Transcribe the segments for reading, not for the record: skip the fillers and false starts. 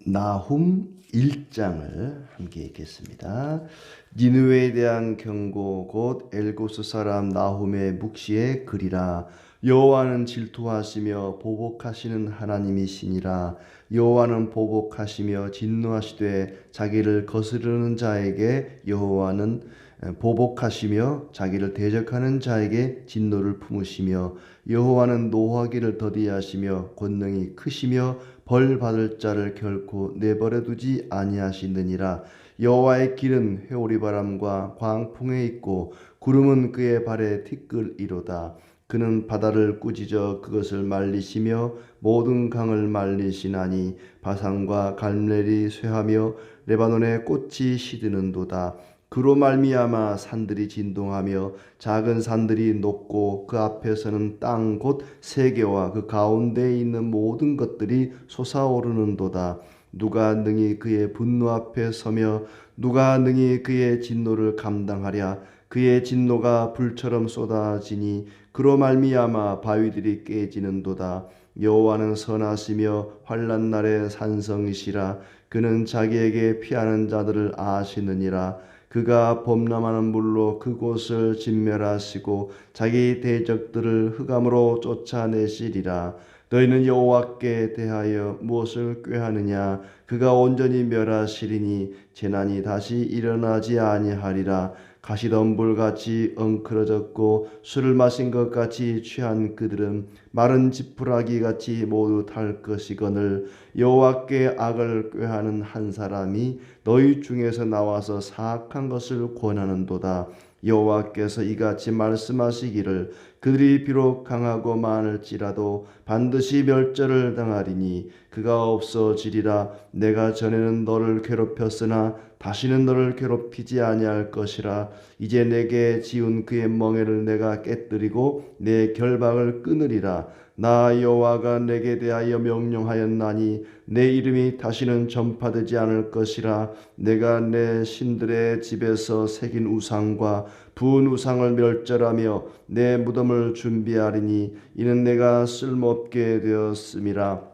나훔 1장을 함께 읽겠습니다. 니느웨에 대한 경고 곧 엘고스 사람 나훔의 묵시의 글이라. 여호와는 질투하시며 보복하시는 하나님이시니라. 여호와는 보복하시며 진노하시되 자기를 거스르는 자에게 여호와는 보복하시며 자기를 대적하는 자에게 진노를 품으시며 여호와는 노하기를 더디하시며 권능이 크시며 벌 받을 자를 결코 내버려 두지 아니하시느니라. 여호와의 길은 회오리 바람과 광풍에 있고 구름은 그의 발에 티끌이로다. 그는 바다를 꾸짖어 그것을 말리시며 모든 강을 말리시나니 바산과 갈멜이 쇠하며 레바논의 꽃이 시드는도다. 그로 말미암아 산들이 진동하며 작은 산들이 녹고 그 앞에서는 땅 곧 세계와 그 가운데에 있는 모든 것들이 솟아오르는도다. 누가 능히 그의 분노 앞에 서며 누가 능히 그의 진노를 감당하랴. 그의 진노가 불처럼 쏟아지니 그로 말미암아 바위들이 깨지는도다. 여호와는 선하시며 환난 날에 산성이시라. 그는 자기에게 피하는 자들을 아시느니라. 그가 범람하는 물로 그곳을 진멸하시고 자기 대적들을 흑암으로 쫓아내시리라. 너희는 여호와께 대하여 무엇을 꾀하느냐? 그가 온전히 멸하시리니 재난이 다시 일어나지 아니하리라. 가시덤불같이 엉클어졌고 술을 마신 것 같이 취한 그들은 마른 지푸라기같이 모두 탈 것이거늘. 여호와께 악을 꾀하는 한 사람이 너희 중에서 나와서 사악한 것을 권하는도다. 여호와께서 이같이 말씀하시기를 그들이 비록 강하고 많을지라도 반드시 멸절을 당하리니 그가 없어지리라. 내가 전에는 너를 괴롭혔으나 다시는 너를 괴롭히지 아니할 것이라. 이제 내게 지은 그의 멍에를 내가 깨뜨리고 내 결박을 끊으리라. 나 여호와가 내게 대하여 명령하였나니 내 이름이 다시는 전파되지 않을 것이라. 내가 내 신들의 집에서 새긴 우상과 부은 우상을 멸절하며 내 무덤을 준비하리니 이는 내가 쓸모없게 되었음이라.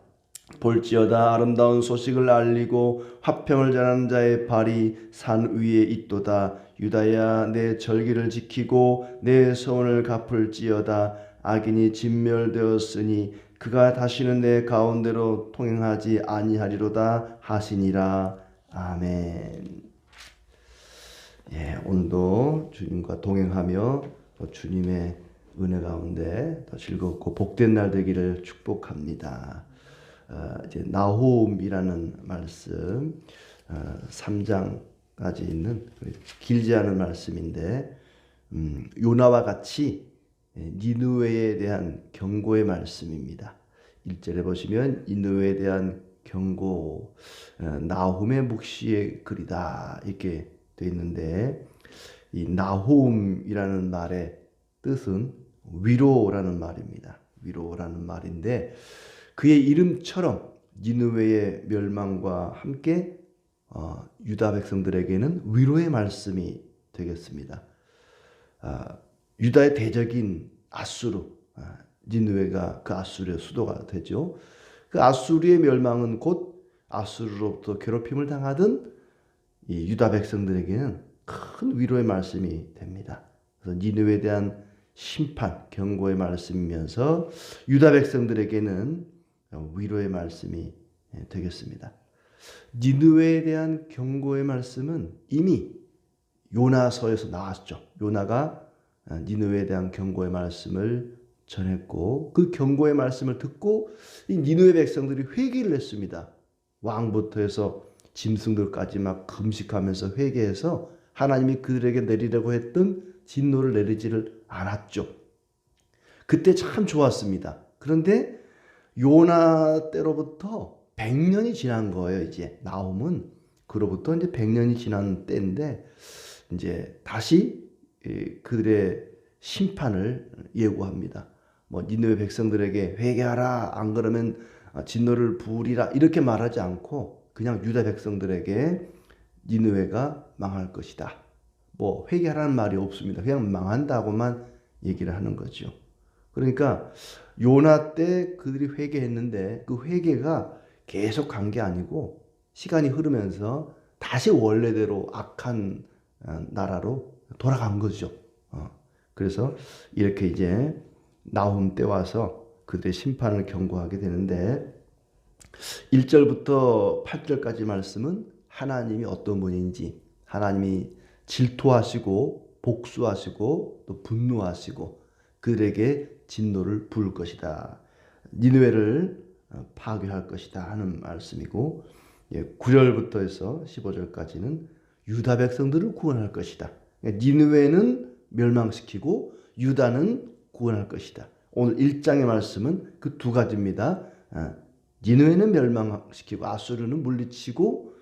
볼지어다 아름다운 소식을 알리고 화평을 전하는 자의 발이 산 위에 있도다. 유다야 내 절기를 지키고 내 소원을 갚을지어다. 악인이 진멸되었으니 그가 다시는 내 가운데로 통행하지 아니하리로다 하시니라. 아멘. 오늘도 주님과 동행하며 또 주님의 은혜 가운데 더 즐겁고 복된 날 되기를 축복합니다. 이제 나홈이라는 말씀 3장까지 있는 길지 않은 말씀인데 요나와 같이 니느웨에 대한 경고의 말씀입니다. 1절에 보시면 니느웨에 대한 경고, 나홈의 묵시의 글이다 이렇게 되어 있는데, 이 나홈이라는 말의 뜻은 위로라는 말입니다. 위로라는 말인데 그의 이름처럼 니느웨의 멸망과 함께 유다 백성들에게는 위로의 말씀이 되겠습니다. 유다의 대적인 아수르, 니느웨가 그 아수르의 수도가 되죠. 그 아수르의 멸망은 곧 아수르로부터 괴롭힘을 당하던 이 유다 백성들에게는 큰 위로의 말씀이 됩니다. 그래서 니느웨에 대한 심판, 경고의 말씀이면서 유다 백성들에게는 위로의 말씀이 되겠습니다. 니느웨에 대한 경고의 말씀은 이미 요나서에서 나왔죠. 요나가 니느웨에 대한 경고의 말씀을 전했고 그 경고의 말씀을 듣고 이 니느웨 백성들이 회개를 했습니다. 왕부터 해서 짐승들까지 막 금식하면서 회개해서 하나님이 그들에게 내리려고 했던 진노를 내리지를 않았죠. 그때 참 좋았습니다. 그런데 요나 때로부터 100년이 지난 거예요. 이제 나홈은 그로부터 이제 100년이 지난 때인데 이제 다시 그들의 심판을 예고합니다. 뭐 니느웨 백성들에게 회개하라, 안 그러면 진노를 부으리라 이렇게 말하지 않고 그냥 유다 백성들에게 니느웨가 망할 것이다. 뭐 회개하라는 말이 없습니다. 그냥 망한다고만 얘기를 하는 거죠. 그러니까 요나 때 그들이 회개했는데 그 회개가 계속 간 게 아니고 시간이 흐르면서 다시 원래대로 악한 나라로 돌아간 거죠. 그래서 이렇게 이제 나훔 때 와서 그들의 심판을 경고하게 되는데 1절부터 8절까지 말씀은 하나님이 어떤 분인지, 하나님이 질투하시고 복수하시고 또 분노하시고 그들에게 진노를 부을 것이다. 니느웨를 파괴할 것이다 하는 말씀이고 9절부터 해서 15절까지는 유다 백성들을 구원할 것이다. 니느웨는 멸망시키고 유다는 구원할 것이다. 오늘 1장의 말씀은 그 두 가지입니다. 니느웨는 멸망시키고 아수르는 물리치고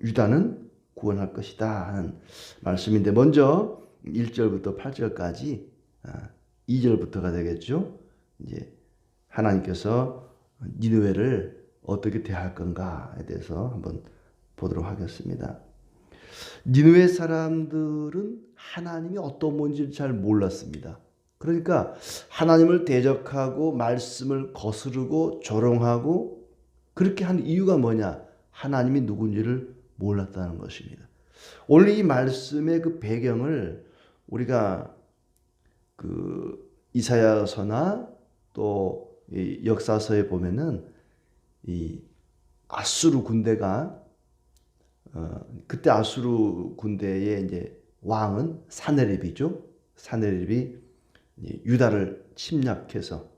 유다는 구원할 것이다 하는 말씀인데 먼저 1절부터 8절까지 2절부터가 되겠죠. 이제 하나님께서 니느웨를 어떻게 대할 건가에 대해서 한번 보도록 하겠습니다. 니느웨 사람들은 하나님이 어떤 분인지 잘 몰랐습니다. 그러니까 하나님을 대적하고 말씀을 거스르고 조롱하고 그렇게 한 이유가 뭐냐? 하나님이 누군지를 몰랐다는 것입니다. 오늘 이 말씀의 그 배경을 우리가 그 이사야서나 또 이 역사서에 보면은 이 아수르 군대가 그때 아수르 군대의 이제 왕은 사네립이죠. 사네립이 유다를 침략해서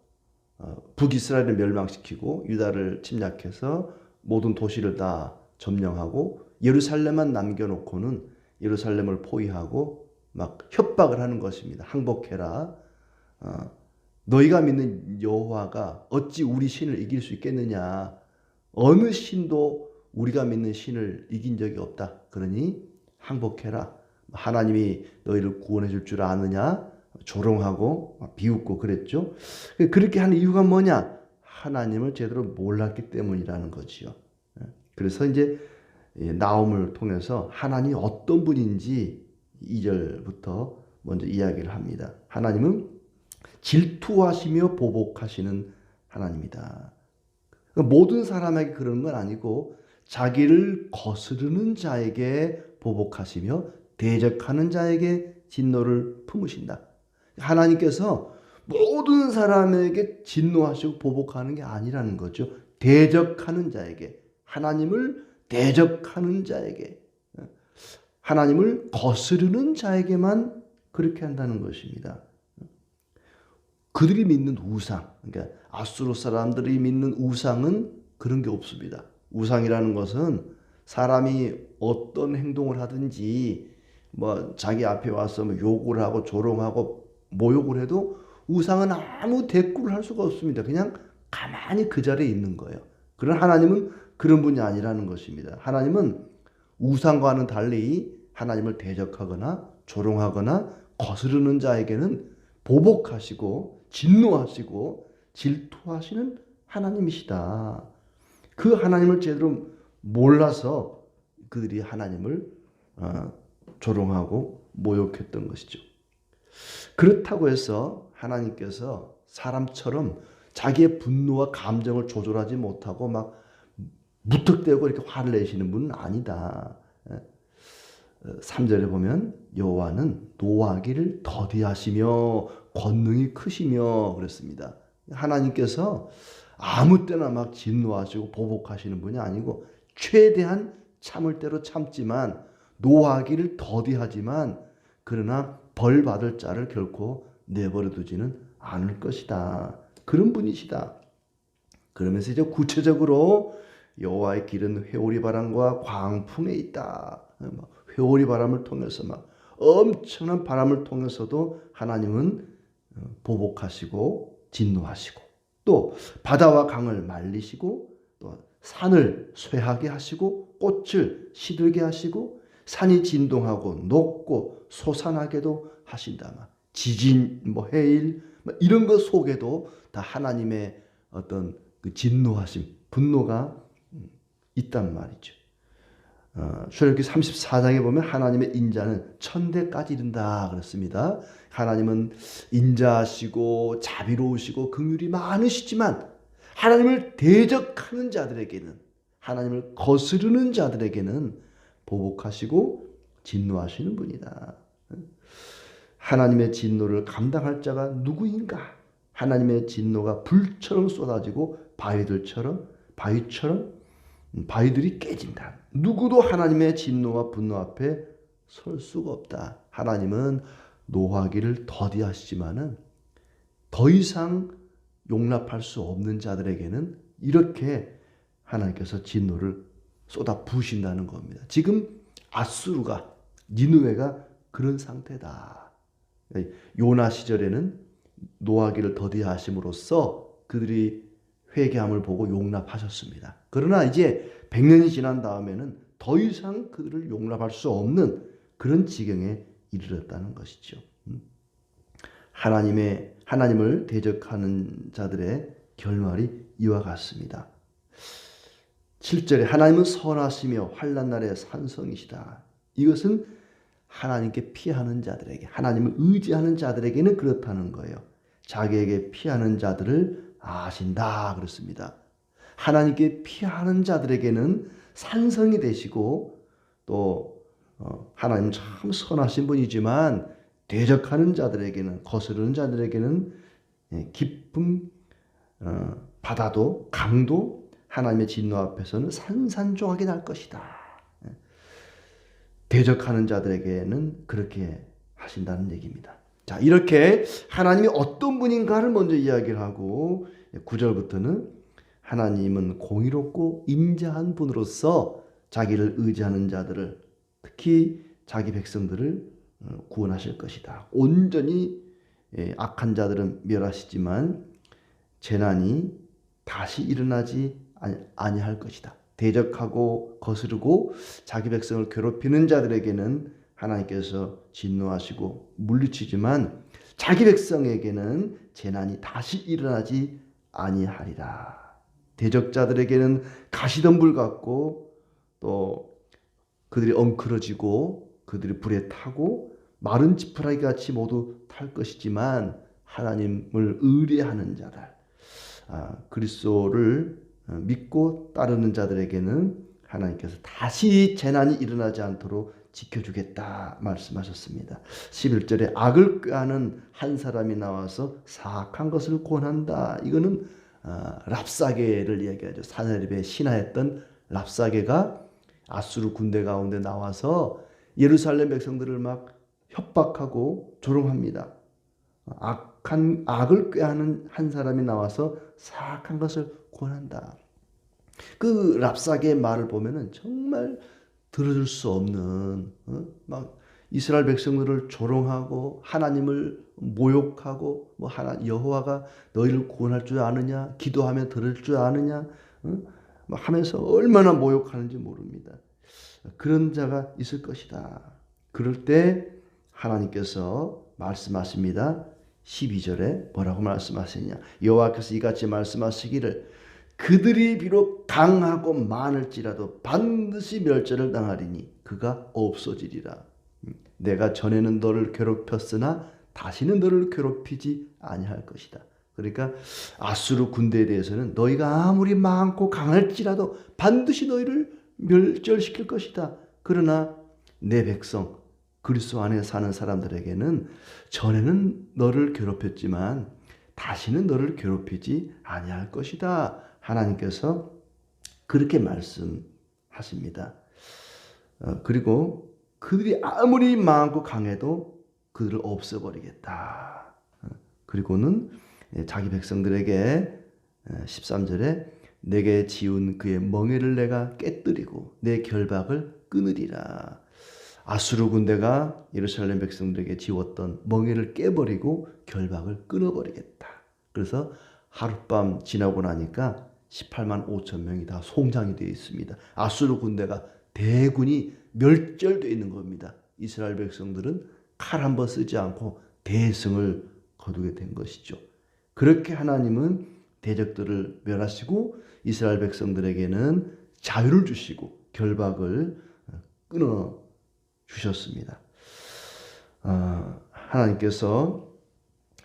북이스라엘을 멸망시키고 유다를 침략해서 모든 도시를 다 점령하고 예루살렘만 남겨놓고는 예루살렘을 포위하고 막 협박을 하는 것입니다. 항복해라. 너희가 믿는 여호와가 어찌 우리 신을 이길 수 있겠느냐. 어느 신도 우리가 믿는 신을 이긴 적이 없다. 그러니 항복해라. 하나님이 너희를 구원해 줄 줄 아느냐. 조롱하고 비웃고 그랬죠. 그렇게 하는 이유가 뭐냐? 하나님을 제대로 몰랐기 때문이라는 거지요. 그래서 이제 나훔을 통해서 하나님이 어떤 분인지 2절부터 먼저 이야기를 합니다. 하나님은 질투하시며 보복하시는 하나님이다. 모든 사람에게 그런 건 아니고 자기를 거스르는 자에게 보복하시며 대적하는 자에게 진노를 품으신다. 하나님께서 모든 사람에게 진노하시고 보복하는 게 아니라는 거죠. 대적하는 자에게, 하나님을 대적하는 자에게, 하나님을 거스르는 자에게만 그렇게 한다는 것입니다. 그들이 믿는 우상, 그러니까 아수르 사람들이 믿는 우상은 그런 게 없습니다. 우상이라는 것은 사람이 어떤 행동을 하든지 뭐 자기 앞에 와서 뭐 욕을 하고 조롱하고 모욕을 해도 우상은 아무 대꾸를 할 수가 없습니다. 그냥 가만히 그 자리에 있는 거예요. 그러나 하나님은 그런 분이 아니라는 것입니다. 하나님은 우상과는 달리 하나님을 대적하거나 조롱하거나 거스르는 자에게는 보복하시고 진노하시고 질투하시는 하나님이시다. 그 하나님을 제대로 몰라서 그들이 하나님을 조롱하고 모욕했던 것이죠. 그렇다고 해서 하나님께서 사람처럼 자기의 분노와 감정을 조절하지 못하고 막 무턱대고 이렇게 화를 내시는 분은 아니다. 3절에 보면 여호와는 노하기를 더디하시며 권능이 크시며 그랬습니다. 하나님께서 아무 때나 막 진노하시고 보복하시는 분이 아니고 최대한 참을 대로 참지만 노하기를 더디하지만 그러나 벌 받을 자를 결코 내버려 두지는 않을 것이다. 그런 분이시다. 그러면서 이제 구체적으로 여호와의 길은 회오리 바람과 광풍에 있다. 회오리 바람을 통해서 막 엄청난 바람을 통해서도 하나님은 보복하시고 진노하시고 또 바다와 강을 말리시고 또 산을 쇠하게 하시고 꽃을 시들게 하시고 산이 진동하고 녹고 솟아나게도 하신다. 지진, 해일 이런 것 속에도 다 하나님의 어떤 그 진노하심, 분노가 있단 말이죠. 출애굽기 34장에 보면 하나님의 인자는 천대까지 이른다 그랬습니다. 하나님은 인자하시고 자비로우시고 긍휼이 많으시지만 하나님을 대적하는 자들에게는, 하나님을 거스르는 자들에게는 보복하시고 진노하시는 분이다. 하나님의 진노를 감당할 자가 누구인가? 하나님의 진노가 불처럼 쏟아지고 바위들이 깨진다. 누구도 하나님의 진노와 분노 앞에 설 수가 없다. 하나님은 노하기를 더디하시지만은 더 이상 용납할 수 없는 자들에게는 이렇게 하나님께서 진노를 쏟아 부으신다는 겁니다. 지금 아수르가, 니느웨가 그런 상태다. 요나 시절에는 노하기를 더디하심으로써 그들이 회개함을 보고 용납하셨습니다. 그러나 이제 100년이 지난 다음에는 더 이상 그들을 용납할 수 없는 그런 지경에 이르렀다는 것이죠. 하나님을 대적하는 자들의 결말이 이와 같습니다. 7절에 하나님은 선하시며 환난 날에 산성이시다. 이것은 하나님께 피하는 자들에게, 하나님을 의지하는 자들에게는 그렇다는 거예요. 자기에게 피하는 자들을 아신다 그렇습니다. 하나님께 피하는 자들에게는 산성이 되시고 또 하나님 참 선하신 분이지만 대적하는 자들에게는, 거스르는 자들에게는 깊은 바다도 강도 하나님의 진노 앞에서는 산산조각이 날 것이다. 대적하는 자들에게는 그렇게 하신다는 얘기입니다. 자, 이렇게 하나님이 어떤 분인가를 먼저 이야기를 하고 9절부터는 하나님은 공의롭고 인자한 분으로서 자기를 의지하는 자들을, 특히 자기 백성들을 구원하실 것이다. 온전히 악한 자들은 멸하시지만 재난이 다시 일어나지 아니할 것이다. 대적하고 거스르고 자기 백성을 괴롭히는 자들에게는 하나님께서 진노하시고 물리치지만 자기 백성에게는 재난이 다시 일어나지 아니하리라. 대적자들에게는 가시덤불 같고 또 그들이 엉클어지고 그들이 불에 타고 마른 지푸라기 같이 모두 탈 것이지만 하나님을 의뢰하는 자들, 그리스도를 믿고 따르는 자들에게는 하나님께서 다시 재난이 일어나지 않도록 지켜주겠다 말씀하셨습니다. 11절에 악을 꾀하는 한 사람이 나와서 사악한 것을 권한다. 이거는 랍사게를 이야기하죠. 사내립에 신하였던 랍사게가 아수르 군대 가운데 나와서 예루살렘 백성들을 막 협박하고 조롱합니다. 악을 꾀하는 한 사람이 나와서 사악한 것을 권한다. 그 랍사게의 말을 보면은 정말 들어줄 수 없는, 막 이스라엘 백성들을 조롱하고 하나님을 모욕하고 뭐 여호와가 너희를 구원할 줄 아느냐, 기도하며 들을 줄 아느냐, 하면서 얼마나 모욕하는지 모릅니다. 그런 자가 있을 것이다. 그럴 때 하나님께서 말씀하십니다. 12절에 뭐라고 말씀하시느냐? 여호와께서 이같이 말씀하시기를 그들이 비록 강하고 많을지라도 반드시 멸절을 당하리니 그가 없어지리라. 내가 전에는 너를 괴롭혔으나 다시는 너를 괴롭히지 아니할 것이다. 그러니까 아수르 군대에 대해서는 너희가 아무리 많고 강할지라도 반드시 너희를 멸절시킬 것이다. 그러나 내 백성 그리스도 안에 사는 사람들에게는 전에는 너를 괴롭혔지만 다시는 너를 괴롭히지 아니할 것이다. 하나님께서 그렇게 말씀하십니다. 그리고 그들이 아무리 많고 강해도 그들을 없애버리겠다. 그리고는 자기 백성들에게 13절에 내게 지운 그의 멍에를 내가 깨뜨리고 내 결박을 끊으리라. 아수르 군대가 예루살렘 백성들에게 지웠던 멍에를 깨버리고 결박을 끊어버리겠다. 그래서 하룻밤 지나고 나니까 18만 5천 명이 다 송장이 되어 있습니다. 아수르 군대가 대군이 멸절되어 있는 겁니다. 이스라엘 백성들은 칼 한 번 쓰지 않고 대승을 거두게 된 것이죠. 그렇게 하나님은 대적들을 멸하시고 이스라엘 백성들에게는 자유를 주시고 결박을 끊어 주셨습니다. 하나님께서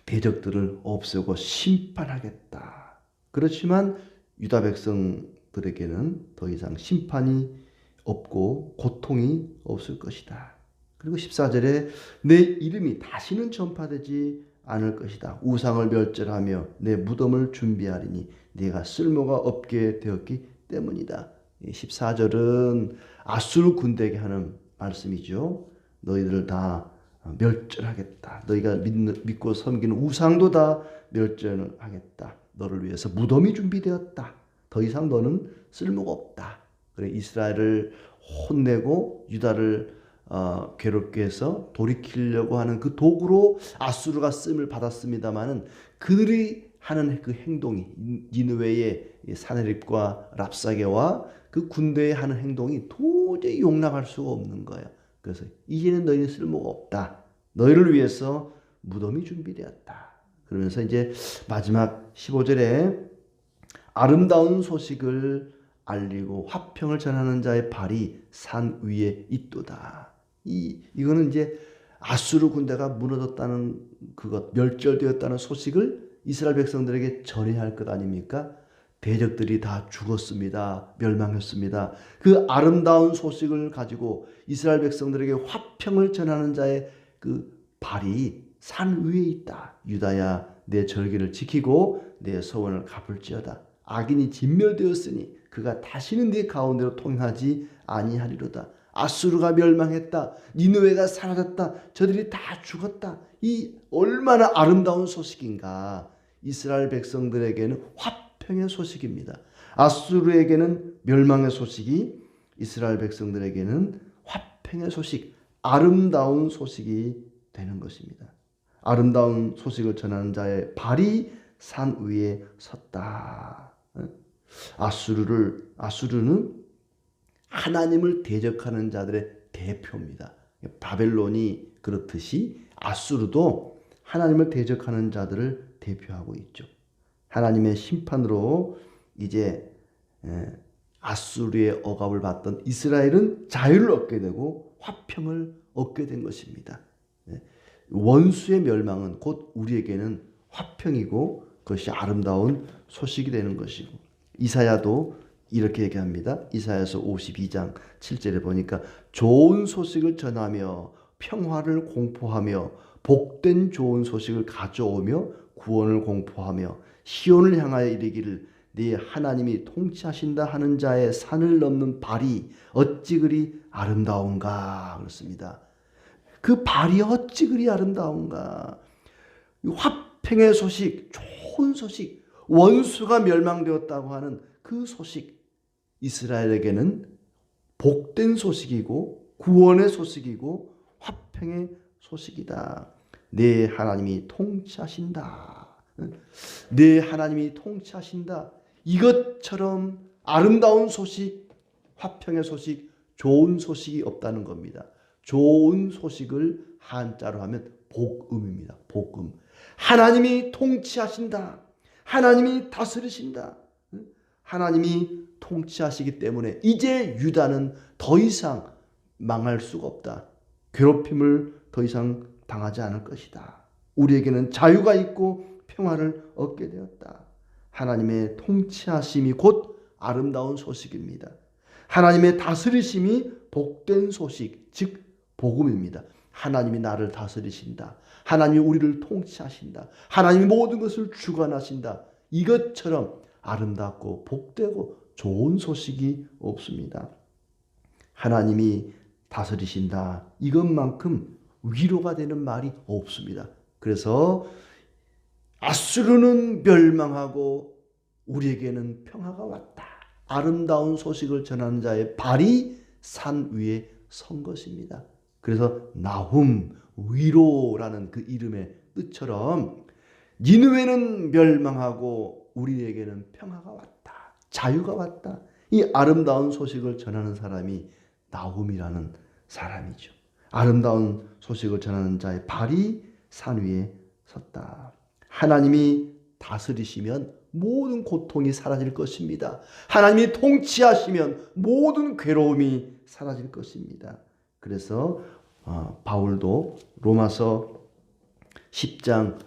대적들을 없애고 심판하겠다. 그렇지만 유다 백성들에게는 더 이상 심판이 없고 고통이 없을 것이다. 그리고 14절에 내 이름이 다시는 전파되지 않을 것이다. 우상을 멸절하며 내 무덤을 준비하리니 네가 쓸모가 없게 되었기 때문이다. 14절은 아수르 군대에게 하는 말씀이죠. 너희들을 다 멸절하겠다. 너희가 믿고 섬기는 우상도 다 멸절하겠다. 너를 위해서 무덤이 준비되었다. 더 이상 너는 쓸모가 없다. 그래 이스라엘을 혼내고 유다를 괴롭게 해서 돌이키려고 하는 그 도구로 아수르가 쓰임을 받았습니다마는 그들이 하는 그 행동이 니느웨의 사내립과 랍사게와 그 군대에 하는 행동이 도저히 용납할 수가 없는 거예요. 그래서 이제는 너희는 쓸모가 없다. 너희를 위해서 무덤이 준비되었다. 그러면서 이제 마지막 15절에 아름다운 소식을 알리고 화평을 전하는 자의 발이 산 위에 있도다. 이거는 이제 아수르 군대가 무너졌다는 그것, 멸절되었다는 소식을 이스라엘 백성들에게 전해야 할 것 아닙니까? 대적들이 다 죽었습니다. 멸망했습니다. 그 아름다운 소식을 가지고 이스라엘 백성들에게 화평을 전하는 자의 그 발이 산 위에 있다. 유다야 내 절기를 지키고 내 서원을 갚을지어다. 악인이 진멸되었으니 그가 다시는 네 가운데로 통하지 아니하리로다. 아수르가 멸망했다. 니느웨가 사라졌다. 저들이 다 죽었다. 이 얼마나 아름다운 소식인가. 이스라엘 백성들에게는 화평의 소식입니다. 아수르에게는 멸망의 소식이, 이스라엘 백성들에게는 화평의 소식, 아름다운 소식이 되는 것입니다. 아름다운 소식을 전하는 자의 발이 산 위에 섰다. 아수르는 하나님을 대적하는 자들의 대표입니다. 바벨론이 그렇듯이 아수르도 하나님을 대적하는 자들을 대표하고 있죠. 하나님의 심판으로 이제 아수르의 억압을 받던 이스라엘은 자유를 얻게 되고 화평을 얻게 된 것입니다. 원수의 멸망은 곧 우리에게는 화평이고 그것이 아름다운 소식이 되는 것이고, 이사야도 이렇게 얘기합니다. 이사야서 52장 7절에 보니까 좋은 소식을 전하며 평화를 공포하며 복된 좋은 소식을 가져오며 구원을 공포하며 시온을 향하여 이르기를 네 하나님이 통치하신다 하는 자의 산을 넘는 발이 어찌 그리 아름다운가. 그렇습니다. 그 발이 어찌 그리 아름다운가. 화평의 소식, 좋은 소식, 원수가 멸망되었다고 하는 그 소식, 이스라엘에게는 복된 소식이고 구원의 소식이고 화평의 소식이다. 내 하나님이 통치하신다. 내 하나님이 통치하신다. 이것처럼 아름다운 소식, 화평의 소식, 좋은 소식이 없다는 겁니다. 좋은 소식을 한자로 하면 복음입니다. 복음. 하나님이 통치하신다. 하나님이 다스리신다. 하나님이 통치하시기 때문에 이제 유다는 더 이상 망할 수가 없다. 괴롭힘을 더 이상 당하지 않을 것이다. 우리에게는 자유가 있고 평화를 얻게 되었다. 하나님의 통치하심이 곧 아름다운 소식입니다. 하나님의 다스리심이 복된 소식, 즉 복음입니다. 하나님이 나를 다스리신다. 하나님이 우리를 통치하신다. 하나님이 모든 것을 주관하신다. 이것처럼 아름답고 복되고 좋은 소식이 없습니다. 하나님이 다스리신다. 이것만큼 위로가 되는 말이 없습니다. 그래서 아수르는 멸망하고 우리에게는 평화가 왔다. 아름다운 소식을 전하는 자의 발이 산 위에 선 것입니다. 그래서 나훔, 위로라는 그 이름의 뜻처럼 니느웨는 멸망하고 우리에게는 평화가 왔다. 자유가 왔다. 이 아름다운 소식을 전하는 사람이 나훔이라는 사람이죠. 아름다운 소식을 전하는 자의 발이 산 위에 섰다. 하나님이 다스리시면 모든 고통이 사라질 것입니다. 하나님이 통치하시면 모든 괴로움이 사라질 것입니다. 그래서 바울도 로마서 10장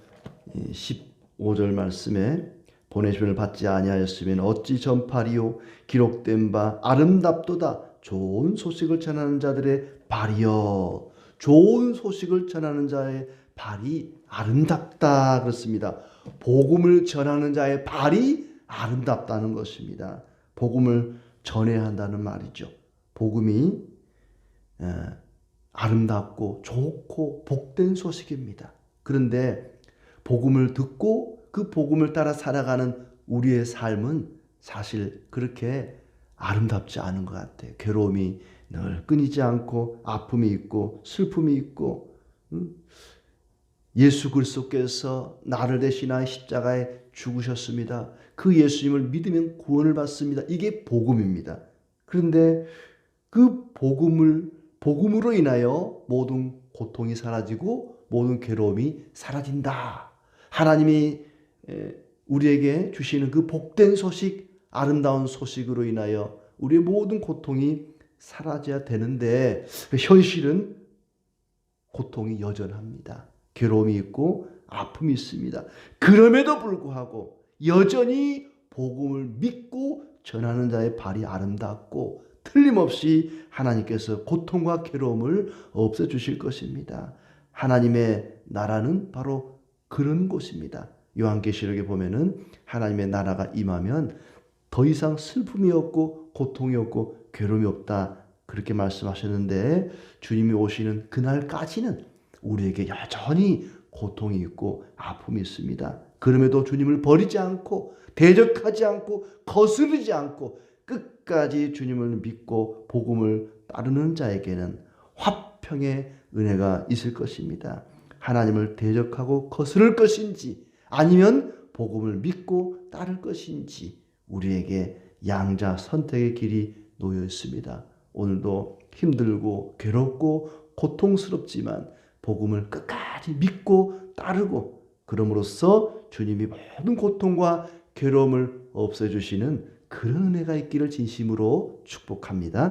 15절 말씀에 보내심을 받지 아니하였으면 어찌 전파리요. 기록된 바 아름답도다. 좋은 소식을 전하는 자들의 발이여. 좋은 소식을 전하는 자의 발이 아름답다 그렇습니다. 복음을 전하는 자의 발이 아름답다는 것입니다. 복음을 전해야 한다는 말이죠. 복음이 아름답고 좋고 복된 소식입니다. 그런데 복음을 듣고 그 복음을 따라 살아가는 우리의 삶은 사실 그렇게 아름답지 않은 것 같아요. 괴로움이 늘 끊이지 않고 아픔이 있고 슬픔이 있고 예수 그리스도께서 나를 대신하여 십자가에 죽으셨습니다. 그 예수님을 믿으면 구원을 받습니다. 이게 복음입니다. 그런데 그 복음으로 인하여 모든 고통이 사라지고 모든 괴로움이 사라진다. 하나님이 우리에게 주시는 그 복된 소식, 아름다운 소식으로 인하여 우리의 모든 고통이 사라져야 되는데 현실은 고통이 여전합니다. 괴로움이 있고 아픔이 있습니다. 그럼에도 불구하고 여전히 복음을 믿고 전하는 자의 발이 아름답고 틀림없이 하나님께서 고통과 괴로움을 없애주실 것입니다. 하나님의 나라는 바로 그런 곳입니다. 요한계시록에 보면은 하나님의 나라가 임하면 더 이상 슬픔이 없고 고통이 없고 괴로움이 없다 그렇게 말씀하셨는데 주님이 오시는 그날까지는 우리에게 여전히 고통이 있고 아픔이 있습니다. 그럼에도 주님을 버리지 않고 대적하지 않고 거스르지 않고 끝까지 주님을 믿고 복음을 따르는 자에게는 화평의 은혜가 있을 것입니다. 하나님을 대적하고 거스를 것인지 아니면 복음을 믿고 따를 것인지 우리에게 양자 선택의 길이 놓여 있습니다. 오늘도 힘들고 괴롭고 고통스럽지만 복음을 끝까지 믿고 따르고 그럼으로써 주님이 모든 고통과 괴로움을 없애주시는 그런 은혜가 있기를 진심으로 축복합니다.